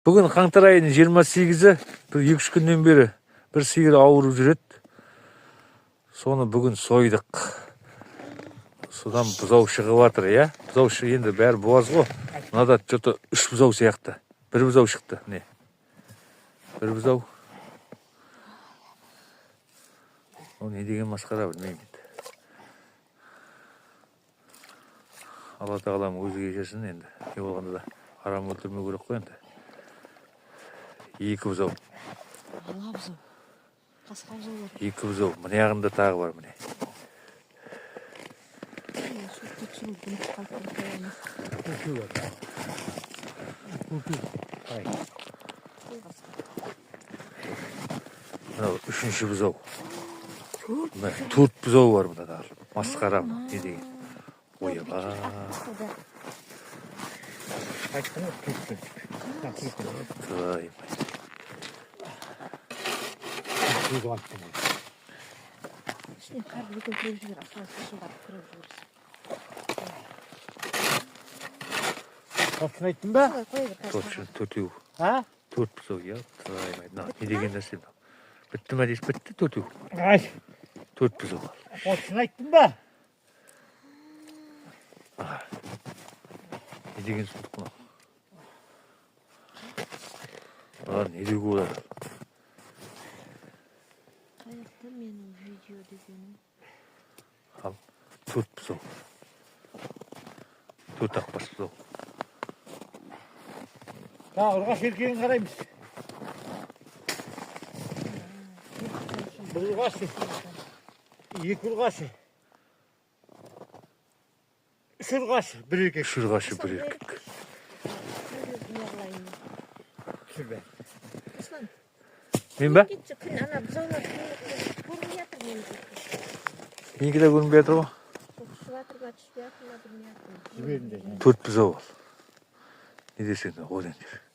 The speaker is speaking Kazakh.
Бүгін қаңтар айының 28-і, бір 2-3 күннен бері бір сиыр ауырып жүреді. Соны бүгін сойдық. Содан бұзау шығып жатыр, иә? Бұзау шығып енді бәрі буаз ғой. Мынада что-то 3 бұзау сияқты. Бір бұзау шықты, не? Бір бұзау. Ол не деген масқара білмеймін. Алла тағалам өзі кешірсін енді. Не болғанда да арам өлтірмеу керек қой енді. 2 бұзау. Ала бұзау. Қасқа бұзау бар. 2 бұзау. Мына жағында тағы бар міне. Мынау 3-ші бұзау. 4 бұзау бар мында. Масқара не деген. Ойба. Твой. İçine kar bir gün kırıp jібер, aslan saçın барып kırıp jіберсің. Тортын айттың ба? Төртеу. А? 4 бұзау, иә. Не деген нәрсе мынау? Бітті ме дейсіз? Бітті, 4-еу. Ай, 4 бұзау. тортын айттың ба? Не деген сұмдық мынау? Не деуге болады? Қайақта менің видео дегенім. Ал, 4 бұзау. 4 ақбас бұзау. Ұрғаш еркегін қараймыз. Бір ұрғашы. 2 ұрғашы. 3 ұрғашы. 1 еркек. 3 ұрғашы, 1 еркек. Сүрбе. Aslan. Мен ба? Кетші күн ана бұзаулар көрінбей жатыр менің. Менікі де көрінбей жатыр ғой. Шып жатыр ма, түспей жатыр ма білмей жатырмын. Жіберінде. 4 бұзау ал. Не десең, одан жер.